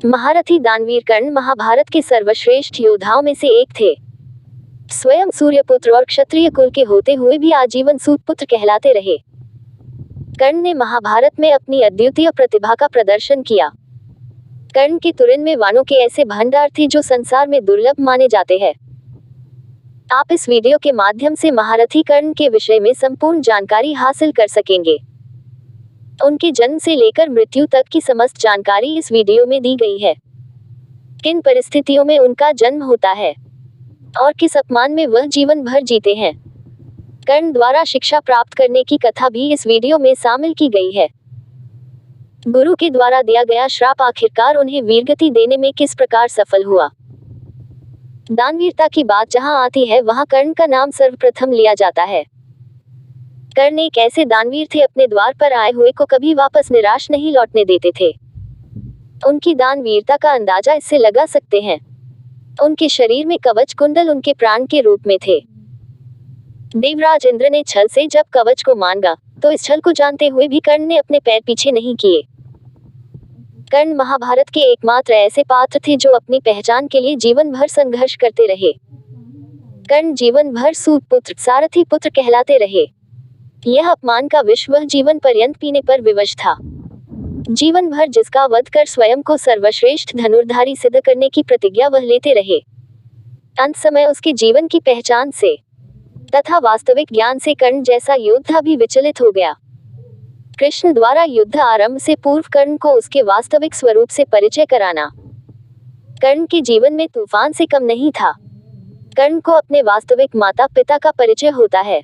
महारथी दानवीर कर्ण महाभारत के सर्वश्रेष्ठ योद्धाओं में से एक थे। स्वयं सूर्यपुत्र और क्षत्रिय कुल के होते हुए भी आजीवन सूतपुत्र कहलाते रहे। कर्ण ने महाभारत में अपनी अद्वितीय प्रतिभा का प्रदर्शन किया। कर्ण के तुरन में वाणों के ऐसे भंडार थे जो संसार में दुर्लभ माने जाते हैं। आप इस वीडियो के माध्यम से महारथी कर्ण के विषय में संपूर्ण जानकारी हासिल कर सकेंगे। उनके जन्म से लेकर मृत्यु तक की समस्त जानकारी इस वीडियो में दी गई है। किन परिस्थितियों में उनका जन्म होता है और किस अपमान में वह जीवन भर जीते हैं। कर्ण द्वारा शिक्षा प्राप्त करने की कथा भी इस वीडियो में शामिल की गई है। गुरु के द्वारा दिया गया श्राप आखिरकार उन्हें वीरगति देने में किस प्रकार सफल हुआ। दानवीरता की बात जहां आती है वहां कर्ण का नाम सर्वप्रथम लिया जाता है। कर्ण एक ऐसे दानवीर थे, अपने द्वार पर आए हुए को कभी वापस निराश नहीं लौटने देते थे। उनकी दानवीरता का अंदाजा इससे लगा सकते हैं। उनके शरीर में कवच कुंडल उनके प्राण के रूप में थे। देवराज इंद्र ने छल से जब कवच को मांगा तो इस छल को जानते हुए भी कर्ण ने अपने पैर पीछे नहीं किए। कर्ण महाभारत के एकमात्र ऐसे पात्र थे जो अपनी पहचान के लिए जीवन भर संघर्ष करते रहे। कर्ण जीवन भर सूतपुत्र, सारथी पुत्र कहलाते रहे। यह अपमान का विष वह जीवन पर्यंत पीने पर विवश था। जीवन भर जिसका वध कर स्वयं को सर्वश्रेष्ठ धनुर्धारी सिद्ध करने की प्रतिज्ञा वह लेते रहे। अंत समय उसके जीवन की पहचान से तथा वास्तविक ज्ञान से कर्ण जैसा योद्धा भी विचलित हो गया। कृष्ण द्वारा युद्ध आरंभ से पूर्व कर्ण को उसके वास्तविक स्वरूप से परिचय कराना कर्ण के जीवन में तूफान से कम नहीं था। कर्ण को अपने वास्तविक माता पिता का परिचय होता है।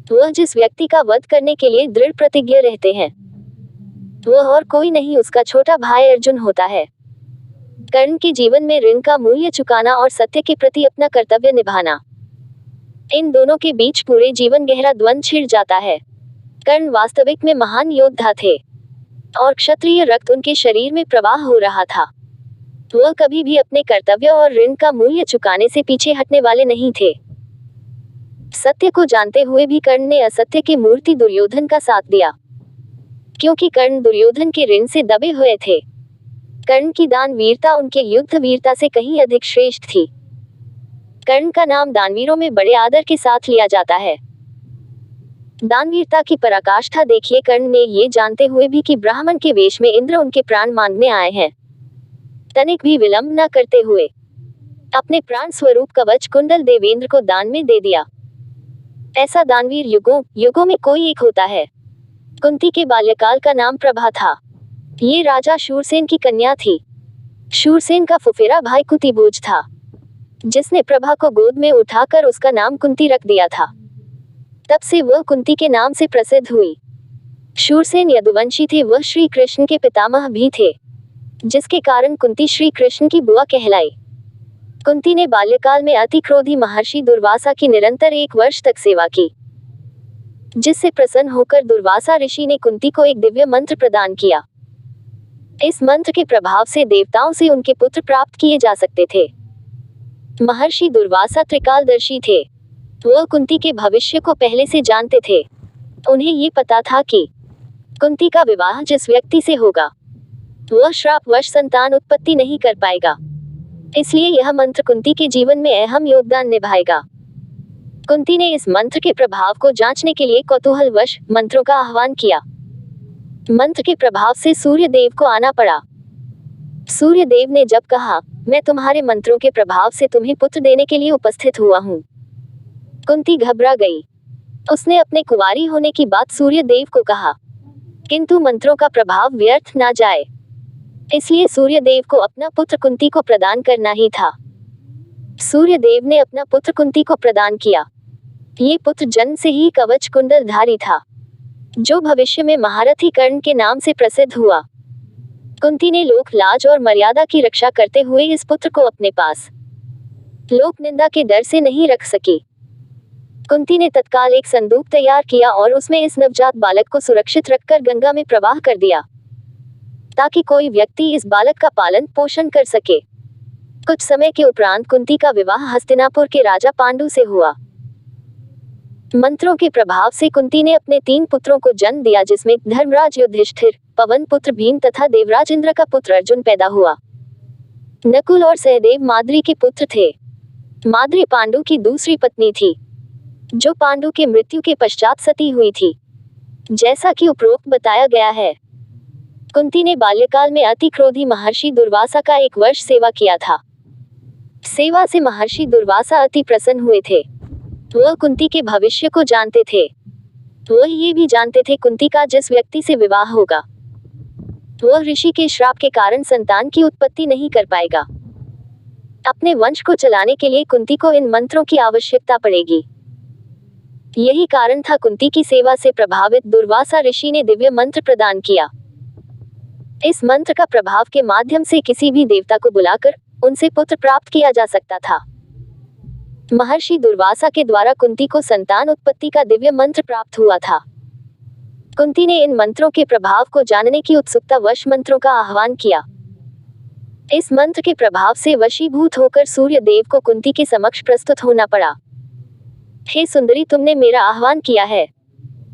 वह जिस व्यक्ति का वध करने के लिए दृढ़ प्रतिज्ञ रहते हैं वह और कोई नहीं उसका छोटा भाई अर्जुन होता है। कर्ण के जीवन में ऋण का मूल्य चुकाना और सत्य के प्रति अपना कर्तव्य निभाना, इन दोनों के बीच पूरे जीवन गहरा द्वंद्व छिड़ जाता है। कर्ण वास्तविक में महान योद्धा थे और क्षत्रिय रक्त उनके शरीर में प्रवाह हो रहा था। वह कभी भी अपने कर्तव्य और ऋण का मूल्य चुकाने से पीछे हटने वाले नहीं थे। सत्य को जानते हुए भी कर्ण ने असत्य के मूर्ति दुर्योधन का साथ दिया, क्योंकि कर्ण दुर्योधन के ऋण से दबे हुए थे। कर्ण की दान वीरता उनके युद्ध वीरता से कहीं अधिक श्रेष्ठ थी। कर्ण का नाम दानवीरों में बड़े आदर के साथ लिया जाता है। दानवीरता की पराकाष्ठा देखिए। कर्ण ने ये जानते हुए भी कि ब्राह्मण के वेश में इंद्र उनके प्राण मांगने आए हैं, तनिक भी विलंब न करते हुए अपने प्राण स्वरूप कवच कुंडल देवेंद्र को दान में दे दिया। ऐसा दानवीर युगों युगों में कोई एक होता है। कुंती के बाल्यकाल का नाम प्रभा था। ये राजा शूरसेन की कन्या थी। शूरसेन का फुफेरा भाई कुतिभोज था, जिसने प्रभा को गोद में उठाकर उसका नाम कुंती रख दिया था। तब से वह कुंती के नाम से प्रसिद्ध हुई। शूरसेन यदुवंशी थे। वह श्री कृष्ण के पितामह भी थे, जिसके कारण कुंती श्री कृष्ण की बुआ कहलाई। कुंती ने बाल्यकाल में अति क्रोधी महर्षि दुर्वासा की निरंतर 1 वर्ष तक सेवा की, जिससे प्रसन्न होकर दुर्वासा ऋषि ने कुंती को एक दिव्य मंत्र प्रदान किया। इस मंत्र के प्रभाव से देवताओं से उनके पुत्र प्राप्त किए जा सकते थे। महर्षि दुर्वासा त्रिकालदर्शी थे। वह कुंती के भविष्य को पहले से जानते थे। उन्हें ये पता था कि कुंती का विवाह जिस व्यक्ति से होगा वह श्रापवश संतान उत्पत्ति नहीं कर पाएगा, इसलिए यह मंत्र कुंती के जीवन में अहम योगदान निभाएगा। कुंती ने इस मंत्र के प्रभाव को जांचने के लिए कौतूहलवश मंत्रों का आह्वान किया। मंत्र के प्रभाव से सूर्य देव को आना पड़ा। सूर्य देव ने जब कहा, मैं तुम्हारे मंत्रों के प्रभाव से तुम्हें पुत्र देने के लिए उपस्थित हुआ हूँ, कुंती घबरा गई। उसने अपने कुंवारी होने की बात सूर्य देव को कहा, किंतु मंत्रों का प्रभाव व्यर्थ ना जाए, इसलिए सूर्य देव को अपना पुत्र कुंती को प्रदान करना ही था। सूर्य देव ने अपना पुत्र कुंती को प्रदान किया। ये पुत्र जन्म से ही कवच कुंडलधारी था, जो भविष्य में महारथी कर्ण के नाम से प्रसिद्ध हुआ। कुंती ने लोक लाज और मर्यादा की रक्षा करते हुए इस पुत्र को अपने पास लोक निंदा के डर से नहीं रख सकी। कुंती ने तत्काल एक संदूक तैयार किया और उसमें इस नवजात बालक को सुरक्षित रखकर गंगा में प्रवाह कर दिया, ताकि कोई व्यक्ति इस बालक का पालन पोषण कर सके। कुछ समय के उपरांत कुंती का विवाह हस्तिनापुर के राजा पांडु से हुआ। मंत्रों के प्रभाव से कुंती ने अपने 3 पुत्रों को जन्म दिया, जिसमें धर्मराज युधिष्ठिर, पवन पुत्र भीम तथा देवराज इंद्र का पुत्र अर्जुन पैदा हुआ। नकुल और सहदेव माद्री के पुत्र थे। माद्री पांडु की दूसरी पत्नी थी, जो पांडु के मृत्यु के पश्चात सती हुई थी, जैसा कि उपरोक्त बताया गया है। कुंती ने बाल्यकाल में अति क्रोधी महर्षि दुर्वासा का 1 वर्ष सेवा किया था। सेवा से महर्षि दुर्वासा अति प्रसन्न हुए थे। वह कुंती के भविष्य को जानते थे। वह ये भी जानते थे कुंती का जिस व्यक्ति से विवाह होगा, वह ऋषि के श्राप के कारण संतान की उत्पत्ति नहीं कर पाएगा। अपने वंश को चलाने के लिए कुंती को इन मंत्रों की आवश्यकता पड़ेगी। यही कारण था कुंती की सेवा से प्रभावित दुर्वासा ऋषि ने दिव्य मंत्र प्रदान किया। इस मंत्र का प्रभाव के माध्यम से किसी भी देवता को बुलाकर उनसे पुत्र प्राप्त किया जा सकता था। महर्षि दुर्वासा के द्वारा कुंती को संतान उत्पत्ति का दिव्य मंत्र प्राप्त हुआ था। कुंती ने इन मंत्रों के प्रभाव को जानने की उत्सुकता वश मंत्रों का आह्वान किया। इस मंत्र के प्रभाव से वशीभूत होकर सूर्य देव को कुंती के समक्ष प्रस्तुत होना पड़ा। हे सुंदरी, तुमने मेरा आह्वान किया है।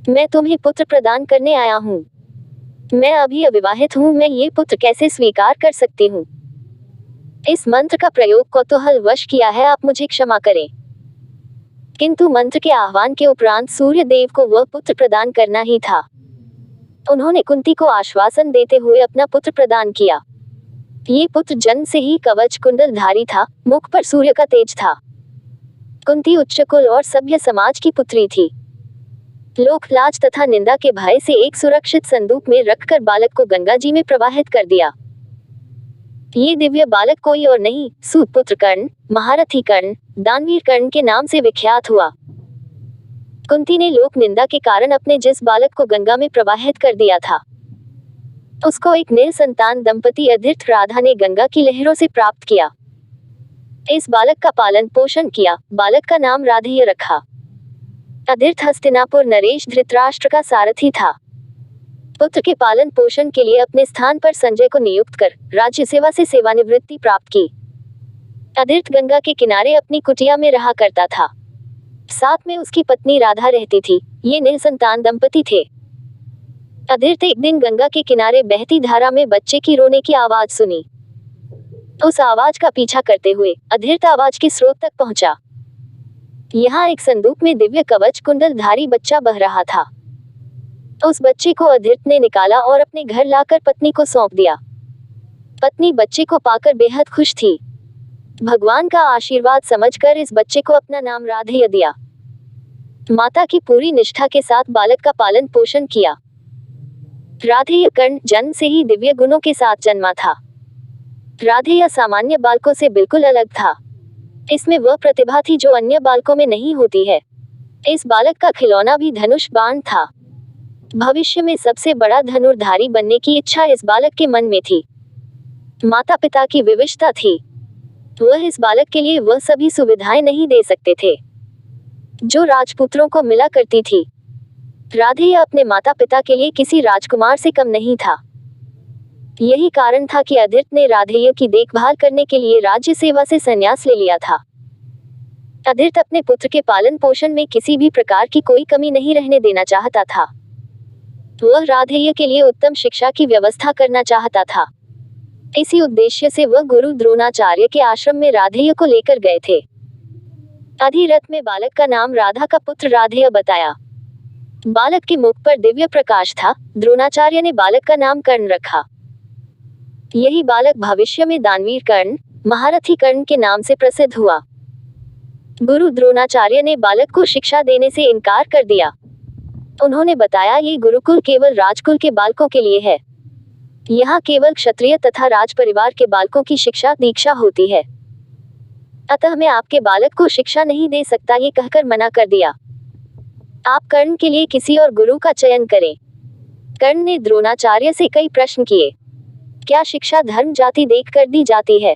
मैं तुम्हें पुत्र प्रदान करने आया हूँ। मैं अभी अविवाहित हूँ, मैं ये पुत्र कैसे स्वीकार कर सकती हूँ? इस मंत्र का प्रयोग कौतूहल वश किया है, आप मुझे क्षमा करें। किंतु मंत्र के आह्वान के उपरांत सूर्य देव को वह पुत्र प्रदान करना ही था। उन्होंने कुंती को आश्वासन देते हुए अपना पुत्र प्रदान किया। ये पुत्र जन्म से ही कवच कुंडलधारी था, मुख पर सूर्य का तेज था। कुंती उच्च कुल और सभ्य समाज की पुत्री थी। लोक लाज तथा निंदा के भय से एक सुरक्षित संदूक में रखकर बालक को गंगा जी में प्रवाहित कर दिया। ये दिव्य बालक कोई और नहीं, सूतपुत्र कर्ण, महारथी कर्ण, दानवीर कर्ण के नाम से विख्यात हुआ। कुंती ने लोक निंदा के कारण अपने जिस बालक को गंगा में प्रवाहित कर दिया था, उसको एक निसंतान दंपति अधीर्थ राधा ने गंगा की लहरों से प्राप्त किया। इस बालक का पालन पोषण किया। बालक का नाम राधेय रखा। अधीर्थ हस्तिनापुर नरेश धृतराष्ट्र का सारथी था। पुत्र के पालन पोषण के लिए अपने स्थान पर संजय को नियुक्त कर राज्य सेवा से सेवानिवृत्ति प्राप्त की। अधीर्थ गंगा के किनारे अपनी कुटिया में रहा करता था। साथ में उसकी पत्नी राधा रहती थी। ये निसंतान दंपति थे। अधीर्थ एक दिन गंगा के किनारे बहती धारा में बच्चे की रोने की आवाज सुनी। उस आवाज का पीछा करते हुए अधीर्थ आवाज के स्रोत तक पहुंचा। यहाँ एक संदूक में दिव्य कवच कुंडलधारी बच्चा बह रहा था। उस बच्चे को अधीर्थ ने निकाला और अपने घर लाकर पत्नी को सौंप दिया। पत्नी बच्चे को पाकर बेहद खुश थी। भगवान का आशीर्वाद समझकर इस बच्चे को अपना नाम राधेय दिया। माता की पूरी निष्ठा के साथ बालक का पालन पोषण किया। राधेय कर्ण जन्म से ही दिव्य गुणों के साथ जन्मा था। राधेय सामान्य बालकों से बिल्कुल अलग था। इसमें वह प्रतिभा थी जो अन्य बालकों में नहीं होती है। इस बालक का खिलौना भी धनुष बाण था। भविष्य में सबसे बड़ा धनुर्धारी बनने की इच्छा इस बालक के मन में थी। माता पिता की विवशता थी। वह इस बालक के लिए वह सभी सुविधाएं नहीं दे सकते थे जो राजपुत्रों को मिला करती थी। राधेय अपने माता पिता के लिए किसी राजकुमार से कम नहीं था। यही कारण था कि अधीर्थ ने राधेय की देखभाल करने के लिए राज्य सेवा से संन्यास ले लिया था। अधीर्थ अपने पुत्र के पालन पोषण में किसी भी प्रकार की कोई कमी नहीं रहने देना चाहता था। वह राधेय के लिए उत्तम शिक्षा की व्यवस्था करना चाहता था। इसी उद्देश्य से वह गुरु द्रोणाचार्य के आश्रम में राधेय को लेकर गए थे। अधिरथ में बालक का नाम राधा का पुत्र राधेय बताया। बालक के मुख पर दिव्य प्रकाश था। द्रोणाचार्य ने बालक का नाम कर्ण रखा। यही बालक भविष्य में दानवीर कर्ण, महारथी कर्ण के नाम से प्रसिद्ध हुआ। गुरु द्रोणाचार्य ने बालक को शिक्षा देने से इनकार कर दिया। उन्होंने बताया, ये गुरुकुल केवल राजकुल के बालकों के लिए है। यहाँ केवल क्षत्रिय तथा राज परिवार के बालकों की शिक्षा दीक्षा होती है। अतः मैं आपके बालक को शिक्षा नहीं दे सकता, ये कहकर मना कर दिया। आप कर्ण के लिए किसी और गुरु का चयन करें। कर्ण ने द्रोणाचार्य से कई प्रश्न किए। क्या शिक्षा धर्म जाति देखकर दी जाती है?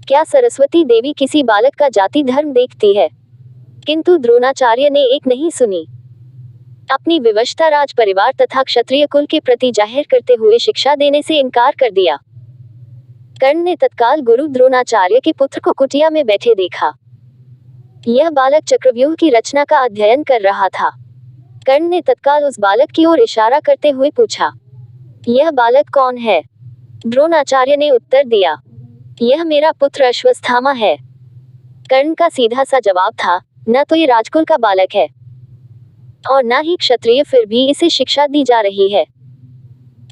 क्या सरस्वती देवी किसी बालक का जाति धर्म देखती है? किंतु द्रोणाचार्य ने एक नहीं सुनी। अपनी विवशता राज परिवार तथा क्षत्रिय कुल के प्रति जाहिर करते हुए शिक्षा देने से इनकार कर दिया। कर्ण ने तत्काल गुरु द्रोणाचार्य के पुत्र को कुटिया में बैठे देखा। यह बालक चक्रव्यूह की रचना का अध्ययन कर रहा था। कर्ण ने तत्काल उस बालक की ओर इशारा करते हुए पूछा, यह बालक कौन है? द्रोणाचार्य ने उत्तर दिया, यह मेरा पुत्र अश्वत्थामा है। कर्ण का सीधा सा जवाब था, न तो ये राजकुल का बालक है और न ही क्षत्रिय, फिर भी इसे शिक्षा दी जा रही है।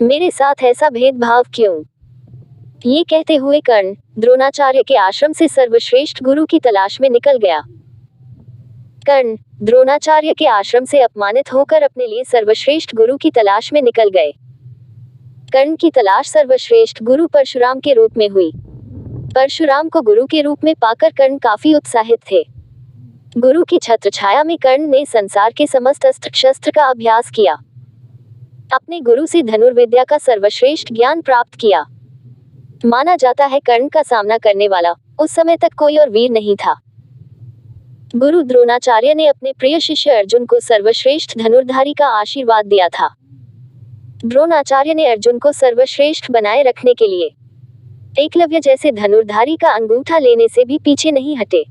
मेरे साथ ऐसा भेदभाव क्यों? ये कहते हुए कर्ण द्रोणाचार्य के आश्रम से सर्वश्रेष्ठ गुरु की तलाश में निकल गया। कर्ण द्रोणाचार्य के आश्रम से अपमानित होकर अपने लिए सर्वश्रेष्ठ गुरु की तलाश में निकल गए। कर्ण की तलाश सर्वश्रेष्ठ गुरु परशुराम के रूप में हुई। परशुराम को गुरु के रूप में पाकर कर्ण काफी उत्साहित थे। गुरु की छत्र छाया में कर्ण ने संसार के समस्त अस्त्र शस्त्र का अभ्यास किया। अपने गुरु से धनुर्विद्या का सर्वश्रेष्ठ ज्ञान प्राप्त किया। माना जाता है कर्ण का सामना करने वाला उस समय तक कोई और वीर नहीं था। गुरु द्रोणाचार्य ने अपने प्रिय शिष्य अर्जुन को सर्वश्रेष्ठ धनुर्धारी का आशीर्वाद दिया था। द्रोणाचार्य ने अर्जुन को सर्वश्रेष्ठ बनाए रखने के लिए एकलव्य जैसे धनुर्धारी का अंगूठा लेने से भी पीछे नहीं हटे।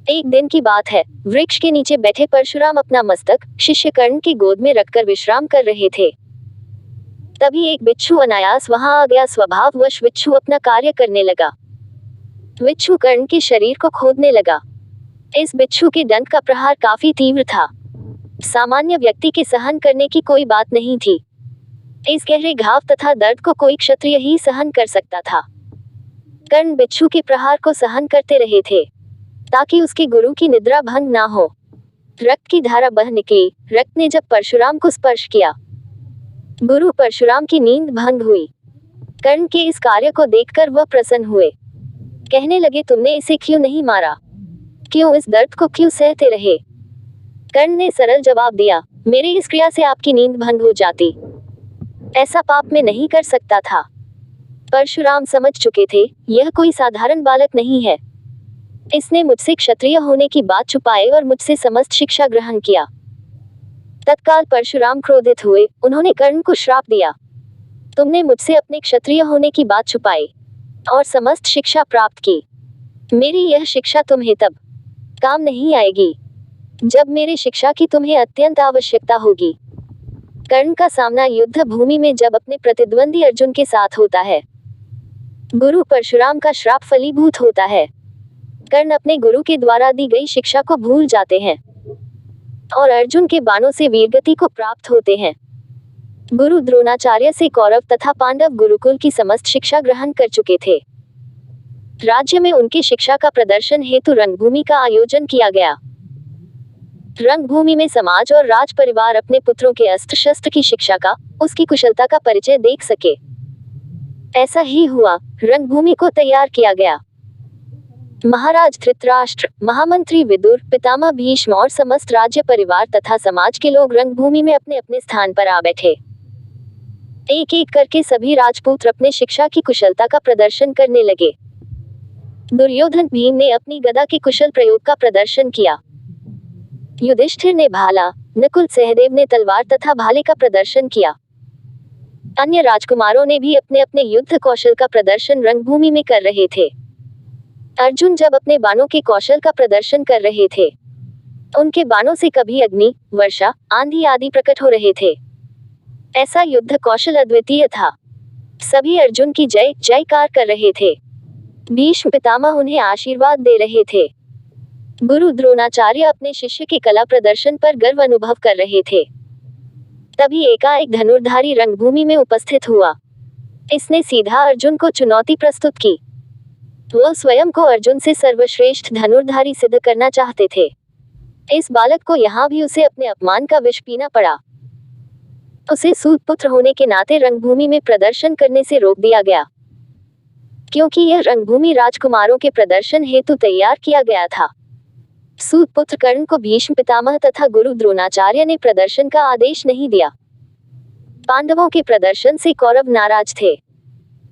एक दिन की बात है, वृक्ष के नीचे बैठे परशुराम अपना मस्तक शिष्य कर्ण की गोद में रखकर विश्राम कर रहे थे। तभी एक बिच्छू अनायास वहां आ गया। स्वभाववश बिच्छू अपना कार्य करने लगा। बिच्छू कर्ण के शरीर को खोदने लगा। इस बिच्छू के दंत का प्रहार काफी तीव्र था। सामान्य व्यक्ति के सहन करने की कोई बात नहीं थी। इस गहरे घाव तथा दर्द को कोई क्षत्रिय ही सहन कर सकता था। कर्ण बिच्छू के प्रहार को सहन करते रहे थे ताकि उसके गुरु की निद्रा भंग ना हो। रक्त की धारा बह निकली। रक्त ने जब परशुराम को स्पर्श किया, गुरु परशुराम की नींद भंग हुई। कर्ण के इस कार्य को देखकर वह प्रसन्न हुए। कहने लगे, तुमने इसे क्यों नहीं मारा? क्यों इस दर्द को क्यों सहते रहे? कर्ण ने सरल जवाब दिया, मेरी इस क्रिया से आपकी नींद भंग हो जाती। ऐसा पाप मैं नहीं कर सकता था। परशुराम समझ चुके थे, यह कोई साधारण बालक नहीं है। इसने मुझसे क्षत्रिय होने की बात छुपाई और मुझसे समस्त शिक्षा ग्रहण किया। तत्काल परशुराम क्रोधित हुए। उन्होंने कर्ण को श्राप दिया, तुमने मुझसे अपने क्षत्रिय होने की बात छुपाई और समस्त शिक्षा प्राप्त की। मेरी यह शिक्षा तुम्हें तब काम नहीं आएगी जब मेरी शिक्षा की तुम्हें अत्यंत आवश्यकता होगी। कर्ण का सामना युद्ध भूमि में जब अपने प्रतिद्वंदी अर्जुन के साथ होता है, गुरु परशुराम का श्राप फलीभूत होता है। कर्ण अपने गुरु के द्वारा दी गई शिक्षा को भूल जाते हैं और अर्जुन के बाणों से वीरगति को प्राप्त होते हैं। गुरु द्रोणाचार्य से कौरव तथा पांडव गुरुकुल की समस्त शिक्षा ग्रहण कर चुके थे। राज्य में उनकी शिक्षा का प्रदर्शन हेतु रंगभूमि का आयोजन किया गया। रंगभूमि में समाज और राज परिवार अपने पुत्रों के अस्त्र शस्त्र की शिक्षा का, उसकी कुशलता का परिचय देख सके। ऐसा ही हुआ। रंगभूमि को तैयार किया गया। महाराज धृतराष्ट्र, महामंत्री विदुर, पितामह भीष्म और समस्त राज्य परिवार तथा समाज के लोग रंगभूमि में अपने अपने स्थान पर आ बैठे। एक एक करके सभी राजपुत्र अपने शिक्षा की कुशलता का प्रदर्शन करने लगे। दुर्योधन भीम ने अपनी गदा के कुशल प्रयोग का प्रदर्शन किया। युधिष्ठिर ने भाला, नकुल सहदेव ने तलवार तथा भाले का प्रदर्शन किया। अन्य राजकुमारों ने भी अपने अपने युद्ध कौशल का प्रदर्शन रंगभूमि में कर रहे थे। अर्जुन जब अपने बाणों के कौशल का प्रदर्शन कर रहे थे, उनके बाणों से कभी अग्नि, वर्षा, आंधी आदि प्रकट हो रहे थे। ऐसा युद्ध कौशल अद्वितीय था। सभी अर्जुन की जय जयकार कर रहे थे। भीष्म पितामह उन्हें आशीर्वाद दे रहे थे। गुरु द्रोणाचार्य अपने शिष्य के कला प्रदर्शन पर गर्व अनुभव कर रहे थे। तभी एकाएक धनुर्धारी रंगभूमि में उपस्थित हुआ। इसने सीधा अर्जुन को चुनौती प्रस्तुत की। वह स्वयं को अर्जुन से सर्वश्रेष्ठ धनुर्धारी सिद्ध करना चाहते थे। इस बालक को यहाँ भी उसे अपने अपमान का विष पीना पड़ा। उसे सूत पुत्र होने के नाते रंगभूमि में प्रदर्शन करने से रोक दिया गया, क्योंकि यह रंगभूमि राजकुमारों के प्रदर्शन हेतु तैयार किया गया था। सूत पुत्र कर्ण को भीष्म पितामह तथा गुरु द्रोणाचार्य ने प्रदर्शन का आदेश नहीं दिया। पांडवों के प्रदर्शन से कौरव नाराज थे,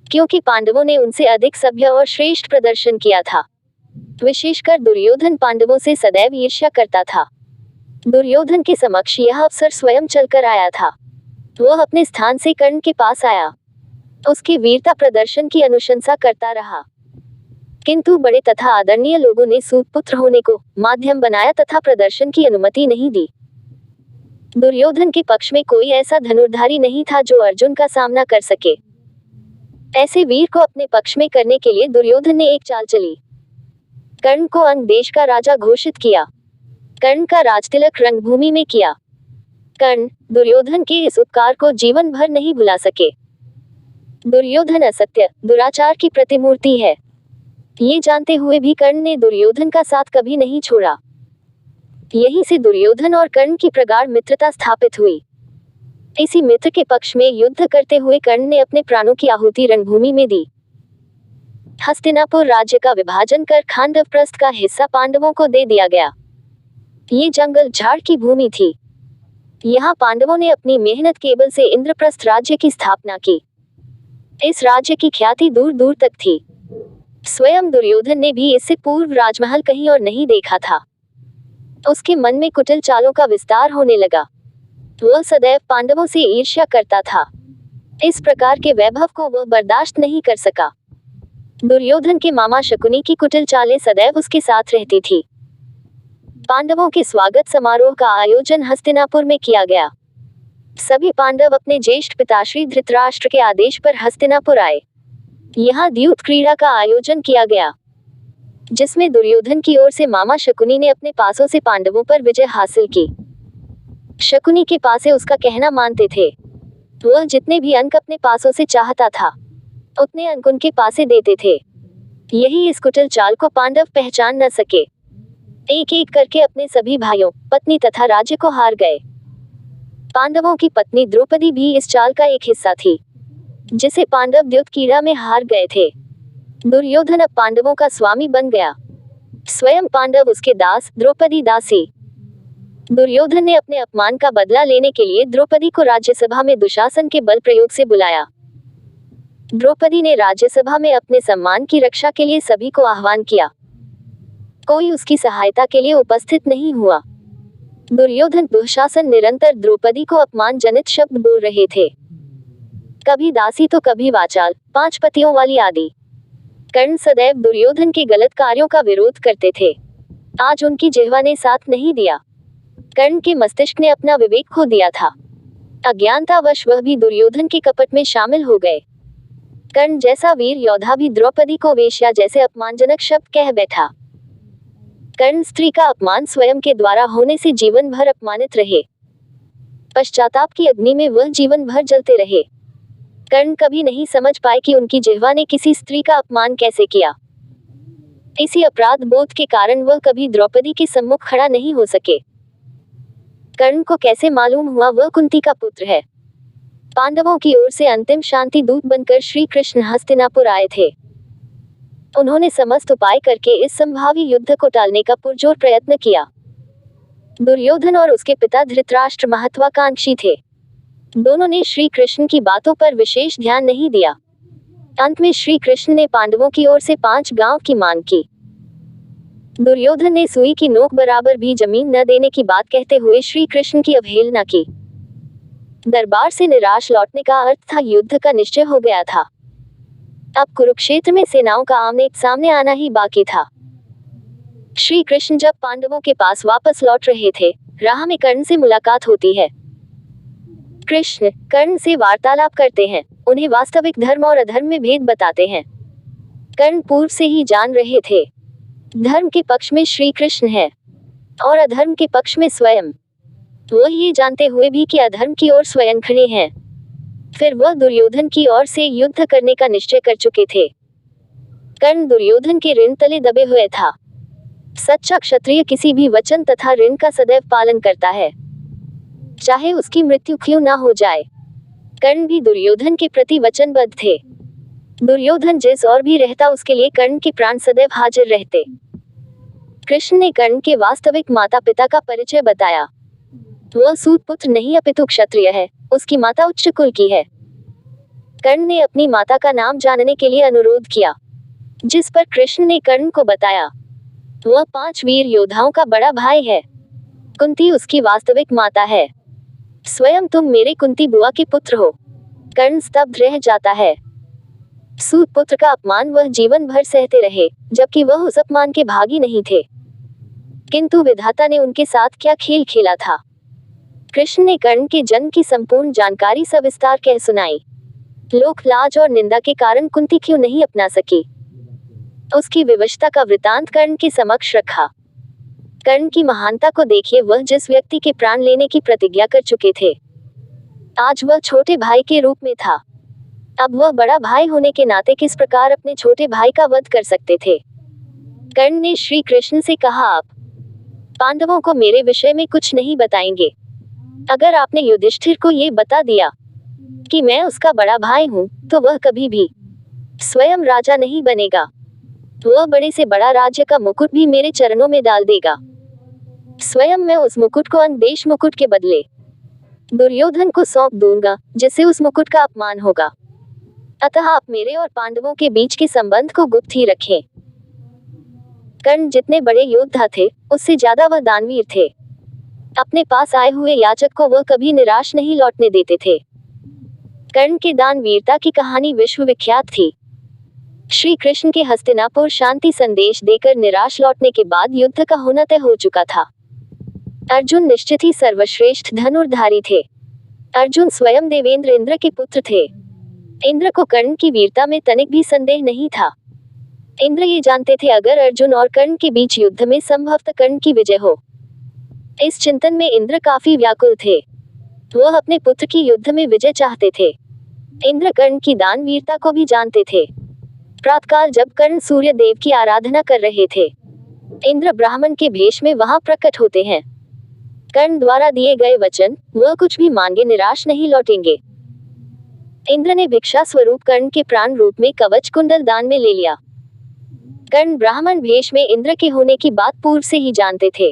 क्योंकि पांडवों ने उनसे अधिक सभ्य और श्रेष्ठ प्रदर्शन किया था। विशेषकर दुर्योधन पांडवों से सदैव ईर्ष्या करता था। दुर्योधन के समक्ष यह अवसर स्वयं चलकर आया था। वह अपने स्थान से कर्ण के पास आया, उसके वीरता प्रदर्शन की अनुशंसा करता रहा, किंतु बड़े तथा आदरणीय लोगों ने सूत पुत्र होने को माध्यम बनाया तथा प्रदर्शन की अनुमति नहीं दी। दुर्योधन के पक्ष में कोई ऐसा धनुर्धारी नहीं था जो अर्जुन का सामना कर सके। ऐसे वीर को अपने पक्ष में करने के लिए दुर्योधन ने एक चाल चली। कर्ण को अंग देश का राजा घोषित किया। कर्ण का राजतिलक रणभूमि में किया। कर्ण दुर्योधन के इस उपकार को जीवन भर नहीं भुला सके। दुर्योधन असत्य, दुराचार की प्रतिमूर्ति है। ये जानते हुए भी कर्ण ने दुर्योधन का साथ कभी नहीं छोड़ा। यहीं से दुर्योधन और कर्ण की प्रगाढ़ मित्रता स्थापित हुई। इसी मित्र के पक्ष में युद्ध करते हुए कर्ण ने अपने प्राणों की आहुति रणभूमि में दी। हस्तिनापुर राज्य का विभाजन कर खांडवप्रस्थ का हिस्सा पांडवों को दे दिया गया। ये जंगल झाड़ की भूमि थी। यहाँ पांडवों ने अपनी मेहनत केबल से इंद्रप्रस्थ राज्य की स्थापना की। इस राज्य की ख्याति दूर दूर तक थी। स्वयं दुर्योधन ने भी इससे पूर्व राजमहल कहीं और नहीं देखा था। उसके मन में कुटिल चालों का विस्तार होने लगा। वह सदैव पांडवों से ईर्ष्या करता था। इस प्रकार के वैभव को वह बर्दाश्त नहीं कर सका। दुर्योधन के मामा शकुनी की कुटिल चालें सदैव उसके साथ रहती थी। पांडवों के स्वागत समारोह का आयोजन हस्तिनापुर में किया गया। सभी पांडव अपने ज्येष्ठ पिताश्री धृतराष्ट्र के आदेश पर हस्तिनापुर आए। यहाँ द्यूत क्रीड़ा का आयोजन किया गया, जिसमें दुर्योधन की ओर से मामा शकुनी ने अपने पासों से पांडवों पर विजय हासिल की। शकुनी के पासे उसका कहना मानते थे। वह जितने भी अंक अपने पासों से चाहता था, उतने अंक उनके पासे देते थे। यही इस कुटिल चाल को पांडव पहचान न सके। एक एक करके अपने सभी भाइयों, पत्नी तथा राज्य को हार गए। पांडवों की पत्नी द्रौपदी भी इस चाल का एक हिस्सा थी, जिसे पांडव द्यूतक्रीड़ा में हार गए थे। दुर्योधन अब पांडवों का स्वामी बन गया। स्वयं पांडव उसके दास, द्रौपदी दासी। दुर्योधन ने अपने अपमान का बदला लेने के लिए द्रौपदी को राज्यसभा में दुशासन के बल प्रयोग से बुलाया। द्रौपदी ने राज्यसभा में अपने सम्मान की रक्षा के लिए सभी को आह्वान किया। कोई उसकी सहायता के लिए उपस्थित नहीं हुआ। दुर्योधन दुशासन निरंतर द्रौपदी को अपमानजनित शब्द बोल रहे थे। कभी दासी तो कभी वाचाल, 5 पतियों वाली आदि। कर्ण सदैव दुर्योधन के गलत कार्यों का विरोध करते थे। आज उनकी जिह्वा ने साथ नहीं दिया। कर्ण के मस्तिष्क ने अपना विवेक खो दिया था। अज्ञानतावश वह भी दुर्योधन के कपट में शामिल हो गए। कर्ण जैसा वीर योद्धा भी द्रौपदी को वेश्या जैसे अपमानजनक शब्द कह बैठा। कर्ण स्त्री का अपमान स्वयं के द्वारा होने से जीवन भर अपमानित रहे। पश्चाताप की अग्नि में वह जीवन भर जलते रहे। कर्ण कभी नहीं समझ पाए कि उनकी जिह्वा ने किसी स्त्री का अपमान कैसे किया। इसी अपराध बोध के कारण वह कभी द्रौपदी के सम्मुख खड़ा नहीं हो सके। कर्ण को कैसे मालूम हुआ वह कुंती का पुत्र है। पांडवों की ओर से अंतिम शांति दूत बनकर श्री कृष्ण हस्तिनापुर आए थे। उन्होंने समस्त उपाय करके इस संभावी युद्ध को टालने का पुरजोर प्रयत्न किया। दुर्योधन और उसके पिता धृतराष्ट्र महत्वाकांक्षी थे। दोनों ने श्री कृष्ण की बातों पर विशेष ध्यान नहीं दिया। अंत में श्री कृष्ण ने पांडवों की ओर से 5 गांव की मांग की। दुर्योधन ने सुई की नोक बराबर भी जमीन न देने की बात कहते हुए श्री कृष्ण की अवहेलना की। दरबार से निराश लौटने का अर्थ था युद्ध का निश्चय हो गया था। अब कुरुक्षेत्र में सेनाओं का आमने सामने आना ही बाकी था। श्री कृष्ण जब पांडवों के पास वापस लौट रहे थे, राह में कर्ण से मुलाकात होती है। कृष्ण कर्ण से वार्तालाप करते हैं, उन्हें वास्तविक धर्म और अधर्म में भेद बताते हैं। कर्ण पूर्व से ही जान रहे थे, धर्म के पक्ष में श्री कृष्ण है और अधर्म के पक्ष में स्वयं। वह ये जानते हुए भी कि अधर्म की ओर स्वयं खड़े हैं। फिर वह दुर्योधन की ओर से युद्ध करने का निश्चय कर चुके थे। कर्ण दुर्योधन के ऋण तले दबे हुए था। सच्चा क्षत्रिय किसी भी वचन तथा ऋण का सदैव पालन करता है, चाहे उसकी मृत्यु क्यों ना हो जाए। कर्ण भी दुर्योधन के प्रति वचनबद्ध थे। दुर्योधन जिस और भी रहता उसके लिए कर्ण के प्राण सदैव हाजिर रहते। कृष्ण ने कर्ण के वास्तविक माता पिता का परिचय बताया। वह सूत पुत्र नहीं अपितु क्षत्रिय है, उसकी माता उच्च कुल की है। कर्ण ने अपनी माता का नाम जानने के लिए अनुरोध किया, जिस पर कृष्ण ने कर्ण को बताया वह 5 वीर योद्धाओं का बड़ा भाई है। कुंती उसकी वास्तविक माता है। स्वयं तुम मेरे कुंती बुआ के पुत्र हो। कर्ण स्तब्ध रह जाता है। सूत पुत्र का अपमान वह जीवन भर सहते रहे, जबकि वह उस अपमान के भागी नहीं थे। किंतु विधाता ने उनके साथ क्या खेल खेला था। कृष्ण ने कर्ण के जन्म की संपूर्ण जानकारी सविस्तार कह सुनाई। लोक लाज और निंदा के कारण कुंती क्यों नहीं अपना सकी? उसकी विवशता का वृतांत कर्ण के समक्ष रखा। कर्ण की महानता को देखिए, वह जिस व्यक्ति के प्राण लेने की प्रतिज्ञा कर चुके थे, आज वह छोटे भाई के रूप में था। अब वह बड़ा भाई होने के नाते किस प्रकार अपने छोटे भाई का वध कर सकते थे? कर्ण ने श्री कृष्ण से कहा, आप पांडवों को मेरे विषय में कुछ नहीं बताएंगे। अगर आपने युधिष्ठिर को ये बता दिया कि मैं उसका बड़ा भाई हूँ, तो वह कभी भी स्वयं राजा नहीं बनेगा। वह बड़े से बड़ा राज्य का मुकुट भी मेरे चरणों में डाल देगा। स्वयं मैं उस मुकुट को अंदेश मुकुट के बदले दुर्योधन को सौंप दूंगा, जिससे उस मुकुट का अपमान होगा। अतः आप मेरे और पांडवों के बीच के संबंध को गुप्त ही रखें। कर्ण जितने बड़े योद्धा थे, उससे ज्यादा वह दानवीर थे। अपने पास आए हुए याचक को वह कभी निराश नहीं लौटने देते थे। कर्ण के दानवीरता की कहानी विश्व विख्यात थी। श्री कृष्ण के हस्तिनापुर शांति संदेश देकर निराश लौटने के बाद युद्ध का होना तय हो चुका था। अर्जुन निश्चित ही सर्वश्रेष्ठ धनुर्धारी थे। अर्जुन स्वयं देवेंद्र इंद्र के पुत्र थे। इंद्र को कर्ण की वीरता में तनिक भी संदेह नहीं था। इंद्र ये जानते थे, अगर अर्जुन और कर्ण के बीच युद्ध में संभवतः कर्ण की विजय हो। इस चिंतन में इंद्र काफी व्याकुल थे। वह अपने पुत्र की युद्ध में विजय चाहते थे। इंद्र कर्ण की दानवीरता को भी जानते थे। प्रातःकाल जब कर्ण सूर्य देव की आराधना कर रहे थे, इंद्र ब्राह्मण के भेष में वहां प्रकट होते हैं। कर्ण द्वारा दिए गए वचन, वह कुछ भी मांगे निराश नहीं लौटेंगे। इंद्र ने भिक्षा स्वरूप कर्ण के प्राण रूप में कवच कुंडल दान में ले लिया। कर्ण ब्राह्मण भेष में इंद्र के होने की बात पूर्व से ही जानते थे।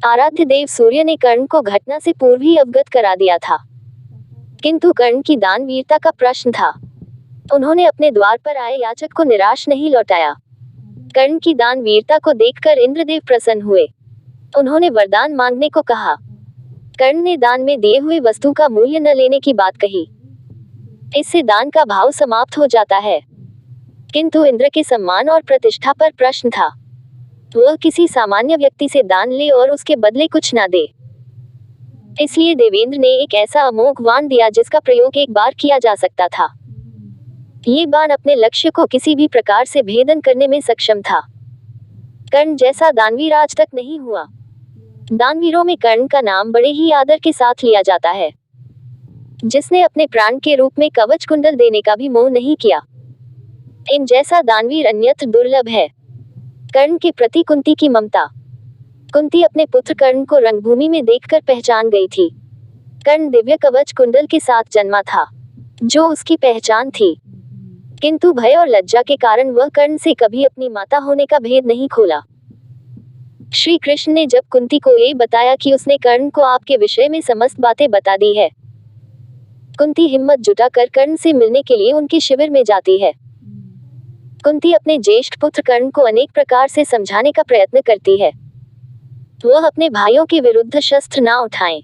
आराध्य देव सूर्य ने कर्ण को घटना से पूर्व ही अवगत करा दिया था। किंतु कर्ण की दानवीरता का प्रश्न था। उन्होंने अपने द्वार पर आए याचक को निराश नहीं लौटाया। कर्ण की दानवीरता को देखकर इंद्रदेव प्रसन्न हुए। उन्होंने वरदान मांगने को कहा। कर्ण ने दान में दिए हुए वस्तु का मूल्य न लेने की बात कही। इससे दान का भाव समाप्त हो जाता है। किंतु इंद्र के सम्मान और प्रतिष्ठा पर प्रश्न था। वह किसी सामान्य व्यक्ति से दान ले और उसके बदले कुछ ना दे। इसलिए देवेंद्र ने एक ऐसा अमोघ बाण दिया जिसका प्रयोग एक बार किया जा सकता था। ये बाण अपने लक्ष्य को किसी भी प्रकार से भेदन करने में सक्षम था। कर्ण जैसा दानवीर आज तक नहीं हुआ। दानवीरों में कर्ण का नाम बड़े ही आदर के साथ लिया जाता है, जिसने अपने प्राण के रूप में कवच कुंडल देने का भी मोह नहीं किया। इन जैसा दानवीर अन्यत्र दुर्लभ है। कर्ण के प्रति कुंती की ममता। कुंती अपने पुत्र कर्ण को रणभूमि में देखकर पहचान गई थी। कर्ण दिव्य कवच कुंडल के साथ जन्मा था, जो उसकी पहचान थी। किंतु भय और लज्जा के कारण वह कर्ण से कभी अपनी माता होने का भेद नहीं खोला। श्री कृष्ण ने जब कुंती को ये बताया कि उसने कर्ण को आपके विषय में समस्त बातें बता दी है, कुंती हिम्मत जुटाकर कर्ण से मिलने के लिए उनके शिविर में जाती है। कुंती अपने ज्येष्ठ पुत्र कर्ण को अनेक प्रकार से समझाने का प्रयत्न करती है। वह अपने भाइयों के विरुद्ध शस्त्र ना उठाएं,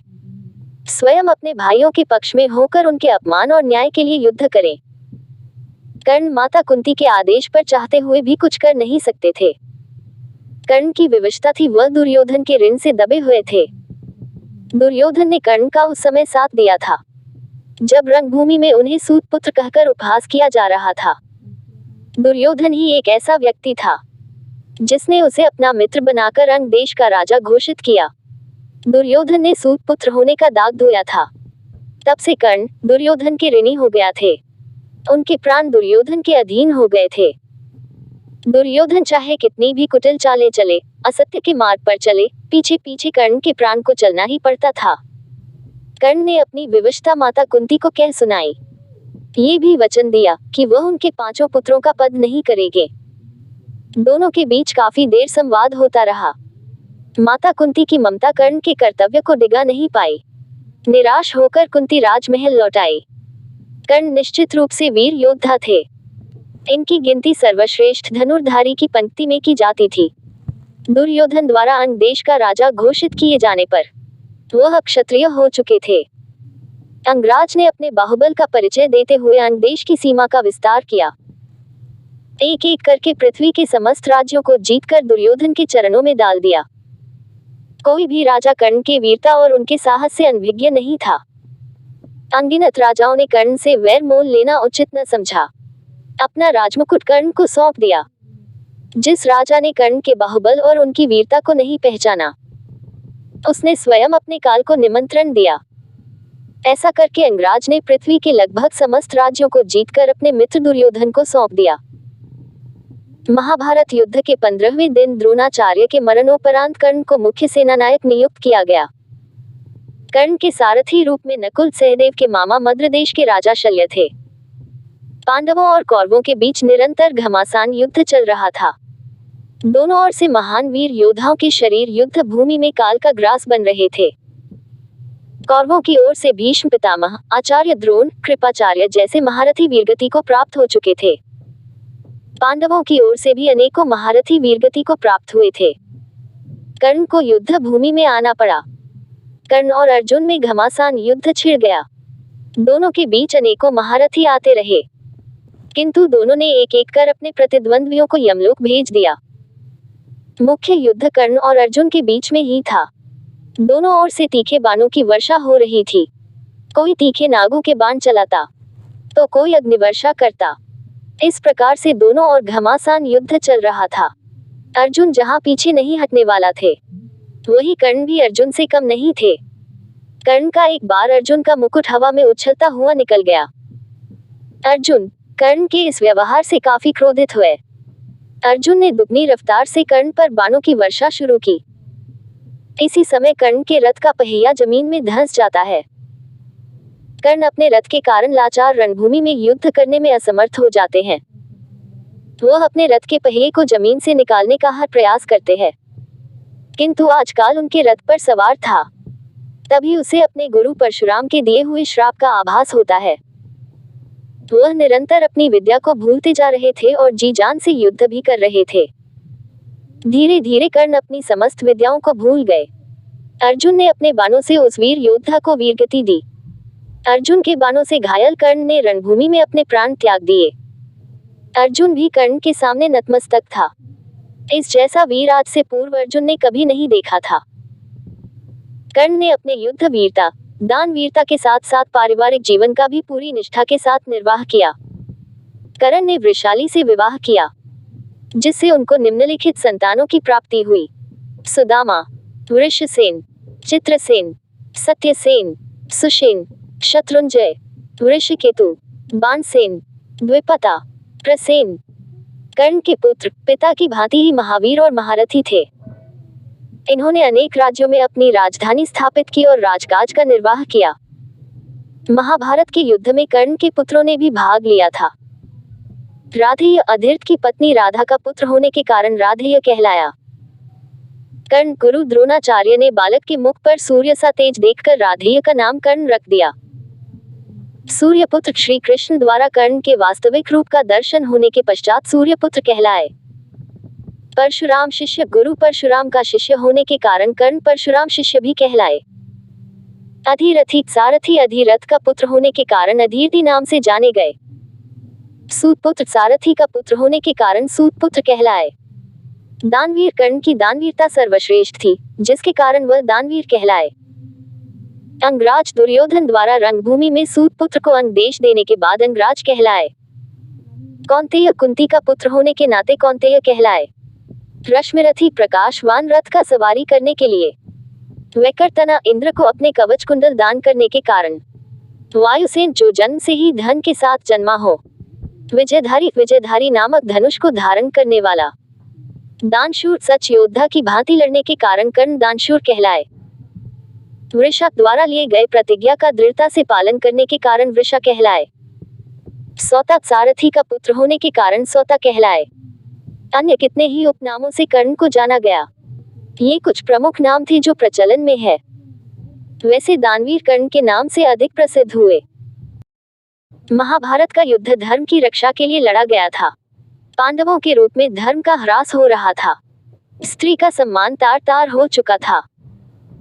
स्वयं अपने भाइयों के पक्ष में होकर उनके अपमान और न्याय के लिए युद्ध करें। कर्ण माता कुंती के आदेश पर चाहते हुए भी कुछ कर नहीं सकते थे। कर्ण की विवशता थी, वह दुर्योधन के ऋण से दबे हुए थे। दुर्योधन ने कर्ण का उस समय साथ दिया था, जब रणभूमि में उन्हें सूत पुत्र कहकर उपहास किया जा रहा था। दुर्योधन ही एक ऐसा व्यक्ति था जिसने उसे अपना मित्र बनाकर अंग देश का राजा घोषित किया। दुर्योधन ने सूत पुत्र होने का दाग धोया था। तब से कर्ण दुर्योधन के ऋणी हो गया थे। उनके प्राण दुर्योधन के अधीन हो गए थे। दुर्योधन चाहे कितनी भी कुटिल चालें चले, असत्य के मार्ग पर चले, पीछे पीछे कर्ण के प्राण को चलना ही पड़ता था। कर्ण ने अपनी विवशता माता कुंती को कह सुनाई। ये भी वचन दिया कि वह उनके 5 पुत्रों का पद नहीं करेंगे। दोनों के बीच काफी देर संवाद होता रहा। माता कुंती की ममता कर्ण के कर्तव्य को डिगा नहीं पाई। निराश होकर कुंती राजमहल लौट आई। कर्ण निश्चित रूप से वीर योद्धा थे। इनकी गिनती सर्वश्रेष्ठ धनुर्धारी की पंक्ति में की जाती थी। दुर्योधन द्वारा अंग देश का राजा घोषित किए जाने पर वह क्षत्रिय हो चुके थे। अंगराज ने अपने बाहुबल का परिचय देते हुए अंग देश की सीमा का विस्तार किया। एक एक करके पृथ्वी के समस्त राज्यों को जीतकर दुर्योधन के चरणों में डाल दिया। कोई भी राजा कर्ण के वीरता और उनके साहस से अनभिज्ञ नहीं था। अनगिनत राजाओं ने कर्ण से वैर मोल लेना उचित न समझा। अपना राजमुकुट कर्ण को सौंप दिया। जिस राजा ने कर्ण के बाहुबल और उनकी वीरता को नहीं पहचाना, उसने स्वयं अपने काल को निमंत्रण दिया। ऐसा करके अंगराज ने पृथ्वी के लगभग समस्त राज्यों को जीतकर अपने मित्र दुर्योधन को सौंप दिया। महाभारत युद्ध के 15वें दिन द्रोणाचार्य के मरणोपरांत कर्ण को मुख्य सेनानायक नियुक्त किया गया। कर्ण के सारथी रूप में नकुल सहदेव के मामा मद्रदेश के राजा शल्य थे। पांडवों और कौरवों के बीच निरंतर घमासान युद्ध चल रहा था। दोनों ओर से महान वीर योद्धाओं के शरीर युद्ध भूमि में काल का ग्रास बन रहे थे। कौरवों की ओर से भीष्म पितामह, आचार्य द्रोण, कृपाचार्य जैसे महारथी वीरगति को प्राप्त हो चुके थे। पांडवों की ओर से भी अनेकों महारथी वीरगति को प्राप्त हुए थे। कर्ण को युद्ध भूमि में आना पड़ा। कर्ण और अर्जुन में घमासान युद्ध छिड़ गया। दोनों के बीच अनेकों महारथी आते रहे, किंतु दोनों ने एक एक कर अपने प्रतिद्वंद्वियों को यमलोक भेज दिया। मुख्य युद्ध कर्ण और अर्जुन के बीच में ही था। दोनों ओर से तीखे बाणों की वर्षा हो रही थी। कोई तीखे नागों के बाण चलाता, तो कोई अग्निवर्षा करता। इस प्रकार से दोनों ओर घमासान युद्ध चल रहा था। अर्जुन जहां पीछे नहीं हटने वाला थे, वही कर्ण भी अर्जुन से कम नहीं थे। कर्ण का एक बार अर्जुन का मुकुट हवा में उछलता हुआ निकल गया। अर्जुन कर्ण के इस व्यवहार से काफी क्रोधित हुए। अर्जुन ने दुगनी रफ्तार से कर्ण पर बाणों की वर्षा शुरू की। इसी समय कर्ण के रथ का पहिया जमीन में धंस जाता है। कर्ण अपने रथ के कारण लाचार रणभूमि में युद्ध करने में असमर्थ हो जाते हैं। वह अपने रथ के पहिए को जमीन से निकालने का हर प्रयास करते हैं, किंतु आजकल उनके रथ पर सवार था। तभी उसे अपने गुरु परशुराम के दिए हुए श्राप का आभास होता है। वह निरंतर अपनी विद्या को भूलते जा रहे थे और जी जान से युद्ध भी कर रहे थे। धीरे धीरे कर्ण अपनी समस्त विद्याओं को भूल गए। अर्जुन ने अपने बाणों से उस वीर योद्धा को वीरगति दी। अर्जुन के बाणों से घायल कर्ण ने रणभूमि में अपने प्राण त्याग दिए। अर्जुन भी कर्ण के सामने नतमस्तक था। इस जैसा वीर आज से पूर्व अर्जुन ने कभी नहीं देखा था। कर्ण ने अपने युद्ध वीरता, दान वीरता के साथ साथ पारिवारिक जीवन का भी पूरी निष्ठा के साथ निर्वाह किया। कर्ण ने वृषाली से विवाह किया, जिससे उनको निम्नलिखित संतानों की प्राप्ति हुई: सुदामा, वृषसेन, चित्रसेन, सत्यसेन, सुषेण, शत्रुंजय, वृषकेतु, बाणसेन, द्विपता, प्रसेन। कर्ण के पुत्र पिता की भांति ही महावीर और महारथी थे। इन्होंने अनेक राज्यों में अपनी राजधानी स्थापित की और राजकाज का निर्वाह किया। महाभारत के युद्ध में कर्ण के पुत्रों ने भी भाग लिया था। राधेय अधीर्थ की पत्नी राधा का पुत्र होने के कारण राधेय कहलाया। कर्ण गुरु द्रोणाचार्य ने बालक के मुख पर सूर्य सा तेज देखकर राधेय का नाम कर्ण रख दिया। सूर्यपुत्र श्री कृष्ण द्वारा कर्ण के वास्तविक रूप का दर्शन होने के पश्चात सूर्यपुत्र कहलाए। परशुराम शिष्य गुरु परशुराम का शिष्य होने के कारण कर्ण परशुराम शिष्य भी कहलाए। अधीरथी सारथी अधीरथ का पुत्र होने के कारण अधीरथी नाम से जाने गए। सूतपुत्र सारथी का पुत्र होने के कारण सूतपुत्र कहलाए। दानवीर कर्ण की दानवीरता सर्वश्रेष्ठ थी, जिसके कारण वह दानवीर कहलाए। अंगराज दुर्योधन द्वारा रणभूमि में सूतपुत्र को अंगदेश देने के बाद अंगराज कहलाए। कौन्तेय कुंती का पुत्र होने के नाते कौन्तेय कहलाए। रश्मिरथी प्रकाशवान रथ का सवारी करने के लिए। वैकर्तना इंद्र को अपने कवच कुंडल दान करने के कारण। वायुसेन जो जन्म से ही धन के साथ जन्मा हो। विजयधारी नामक धनुष को धारण करने वाला। दानशूर सच योद्धा की भांति लड़ने के कारण कर्ण दानशूर कहलाए। वृषा द्वारा लिए गए प्रतिज्ञा का दृढ़ता से पालन करने के कारण वृषा कहलाए। सौता सारथी का पुत्र होने के कारण सौता कहलाए। अन्य कितने ही उपनामों से कर्ण को जाना गया। ये कुछ प्रमुख नाम थे जो प्रचलन में है। वैसे दानवीर कर्ण के नाम से अधिक प्रसिद्ध हुए। महाभारत का युद्ध धर्म की रक्षा के लिए लड़ा गया था। पांडवों के रूप में धर्म का ह्रास हो रहा था। स्त्री का सम्मान तार तार हो चुका था।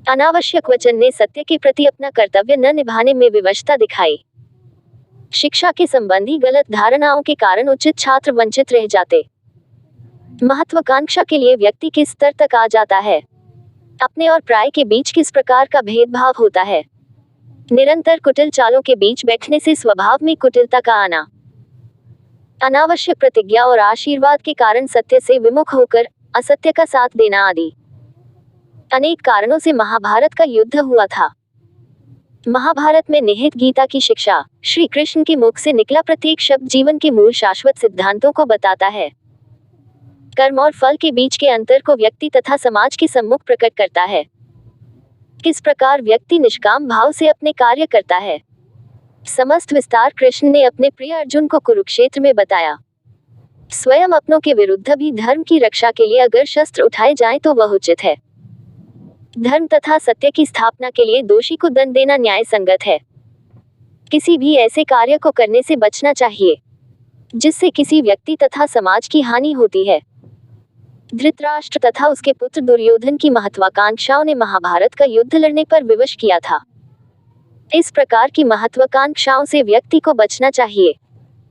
अनावश्यक वचन ने सत्य के प्रति अपना कर्तव्य न निभाने में विवशता दिखाई। शिक्षा के संबंधी गलत धारणाओं के कारण उचित छात्र वंचित रह जाते। महत्वाकांक्षा के लिए व्यक्ति किस स्तर तक आ जाता है। अपने और पराये के बीच किस प्रकार का भेदभाव होता है। निरंतर कुटिल चालों के बीच बैठने से स्वभाव में कुटिलता का आना, अनावश्यक प्रतिज्ञा और आशीर्वाद के कारण सत्य से विमुख होकर असत्य का साथ देना आदि अनेक कारणों से महाभारत का युद्ध हुआ था। महाभारत में निहित गीता की शिक्षा, श्री कृष्ण के मुख से निकला प्रत्येक शब्द जीवन के मूल शाश्वत सिद्धांतों को बताता है। कर्म और फल के बीच के अंतर को व्यक्ति तथा समाज के सम्मुख प्रकट करता है। किस प्रकार व्यक्ति निष्काम भाव से अपने कार्य करता है, समस्त विस्तार कृष्ण ने अपने प्रिय अर्जुन को कुरुक्षेत्र में बताया। स्वयं अपनों के विरुद्ध भी धर्म की रक्षा के लिए अगर शस्त्र उठाए जाएं तो वह उचित है। धर्म तथा सत्य की स्थापना के लिए दोषी को दंड देना न्याय संगत है। किसी भी ऐसे कार्य को करने से बचना चाहिए जिससे किसी व्यक्ति तथा समाज की हानि होती है। धृतराष्ट्र तथा उसके पुत्र दुर्योधन की महत्वाकांक्षाओं ने महाभारत का युद्ध लड़ने पर विवश किया था। इस प्रकार की महत्वाकांक्षाओं से व्यक्ति को बचना चाहिए।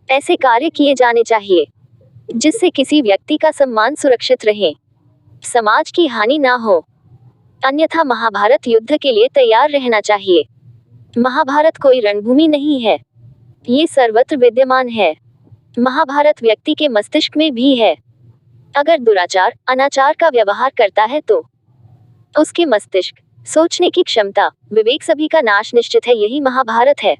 ऐसे कार्य किए जाने चाहिए जिससे किसी व्यक्ति का सम्मान सुरक्षित रहे, समाज की हानि ना हो। अन्यथा महाभारत युद्ध के लिए तैयार रहना चाहिए। महाभारत कोई रणभूमि नहीं है, ये सर्वत्र विद्यमान है। महाभारत व्यक्ति के मस्तिष्क में भी है। अगर दुराचार, अनाचार का व्यवहार करता है तो उसके मस्तिष्क, सोचने की क्षमता, विवेक सभी का नाश निश्चित है। यही महाभारत है।